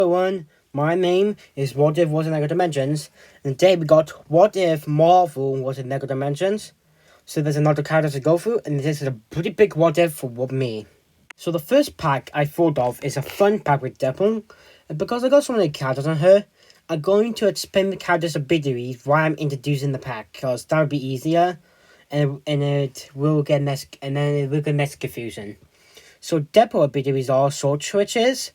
Everyone, my name is What If Was in Lego Dimensions, and today we got What If Marvel was in Lego Dimensions. So there's another character to go through, and this is a pretty big what if for me. So the first pack I thought of is a fun pack with Deadpool, and because I got so many characters on her, I'm going to explain the characters a bit while I'm introducing the pack, because that would be easier, and it will get less confusion. So Deadpool abilities are sword switches.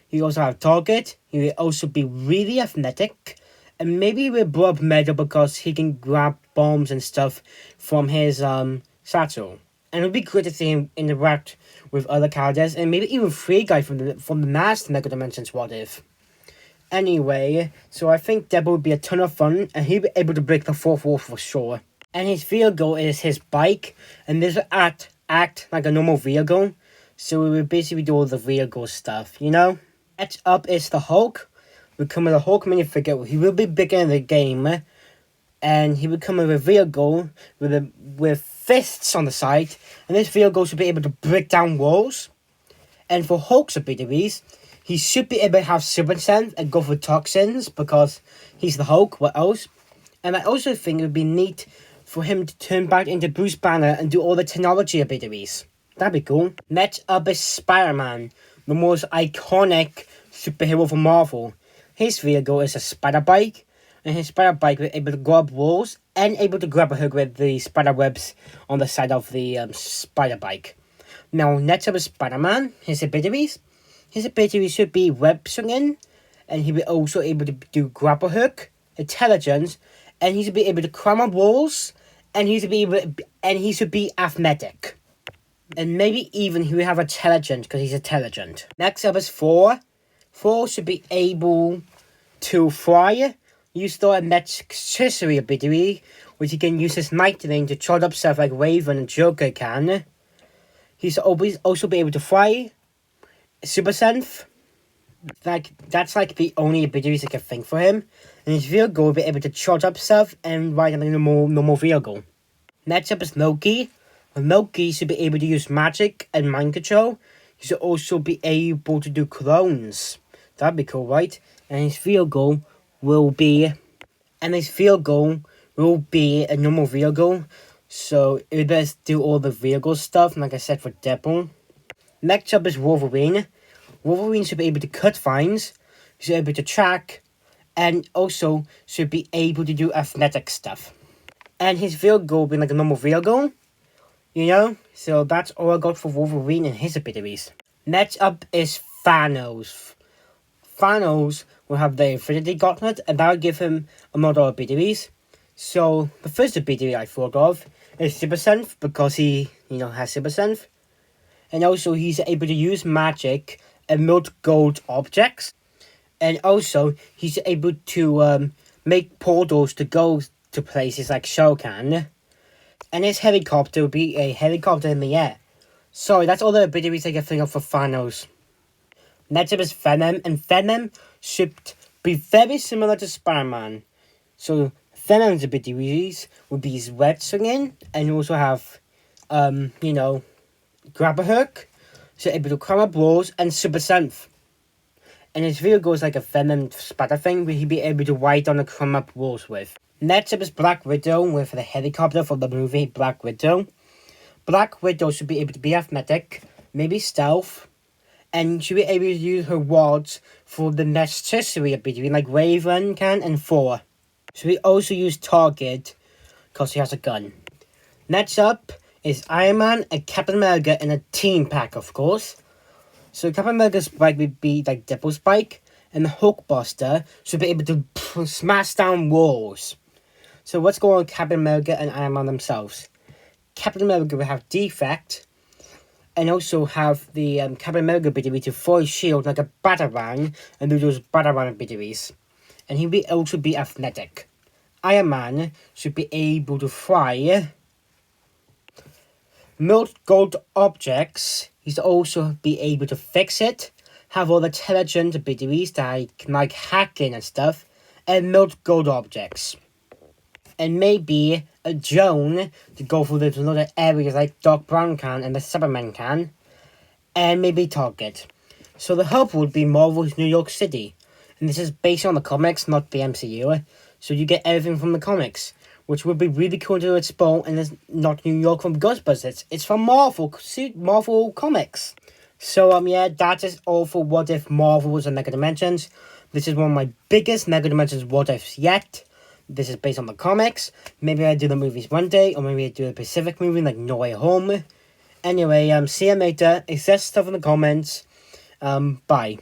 He also have target. He will also be really athletic. And maybe he will blow up metal because he can grab bombs and stuff from his satchel. And it would be good to see him interact with other characters and maybe even Free Guy from the last Lego Dimensions What If. Anyway, so I think Deadpool would be a ton of fun and he'll be able to break the fourth wall for sure. And his vehicle is his bike, and this will act like a normal vehicle. So we will basically do all the vehicle stuff, you know? Next up is the Hulk. We come with a Hulk minifigure. He will be bigger in the game. And he will come with a vehicle with fists on the side. And this vehicle should be able to break down walls. And for Hulk's abilities, he should be able to have super strength and go for toxins because he's the Hulk. What else? And I also think it would be neat for him to turn back into Bruce Banner and do all the technology abilities. That'd be cool. Next up is Spider-Man, the most iconic superhero from Marvel. His vehicle is a spider bike, and his spider bike will be able to go up walls and able to grab a hook with the spider webs on the side of the spider bike. Now, next up is Spider-Man, his abilities. His abilities should be web swinging, and he will also able to do grapple hook, intelligence, and he should be able to climb up walls, and he should be athletic. And maybe even he will have intelligence because he's intelligent. Next up is Thor. Thor should be able to fly, use the electricity ability, which he can use his lightning to charge up stuff like Raven and Joker can. He's always also be able to fly, super strength. That's the only abilities I can think for him. And his vehicle will be able to charge up stuff and ride on a normal vehicle. Next up is Loki. Loki should be able to use magic and mind control. He should also be able to do clones. That'd be cool, right? And his vehicle will be a normal vehicle. So it would best do all the vehicle stuff, like I said for Deadpool. Next up is Wolverine. Wolverine should be able to cut vines. He should be able to track, and also should be able to do athletic stuff. And his vehicle will be like a normal vehicle. You know, so that's all I got for Wolverine and his abilities. Next up is Thanos. Thanos will have the Infinity Gauntlet, and that will give him a lot of abilities. So the first ability I thought of is Super Strength, because he, has Super Strength. And also he's able to use magic and melt gold objects. And also he's able to make portals to go to places like Shokan. And his helicopter will be a helicopter in the air. Sorry, that's all the abilities I can think of for Thanos. Next up is Venom, and Venom should be very similar to Spider-Man. So Venom's abilities would be his web swinging, and also have, grab a hook, so able to climb up walls, and super strength. And his vehicle is like a Venom spider thing, where he'd be able to ride on and climb up walls with. Next up is Black Widow with the helicopter from the movie Black Widow. Black Widow should be able to be athletic, maybe stealth, and should be able to use her wards for the necessary ability like Raven can and Thor. Should we also use target because he has a gun. Next up is Iron Man and Captain America in a team pack, of course. So Captain America's bike would be like Deadpool's bike, and the Hulkbuster should be able to smash down walls. So let's go on Captain America and Iron Man themselves. Captain America will have defect, and also have the Captain America ability to throw his shield like a batarang and do those batarang abilities. And he will also be athletic. Iron Man should be able to fly, melt gold objects. He's also be able to fix it, have all the intelligent abilities like hacking and stuff, and melt gold objects. And maybe a drone to go through those other areas like Doc Brown can and the Superman can. And maybe target. So the hub would be Marvel's New York City. And this is based on the comics, not the MCU. So you get everything from the comics, which would be really cool to explore, and it's not New York from Ghostbusters. It's from Marvel Comics. So, yeah, that is all for What If Marvel was in Mega Dimensions. This is one of my biggest Mega Dimensions What Ifs yet. This is based on the comics. Maybe I do the movies one day, or maybe I do a Pacific movie like No Way Home. Anyway, see you later. Accept stuff in the comments. Bye.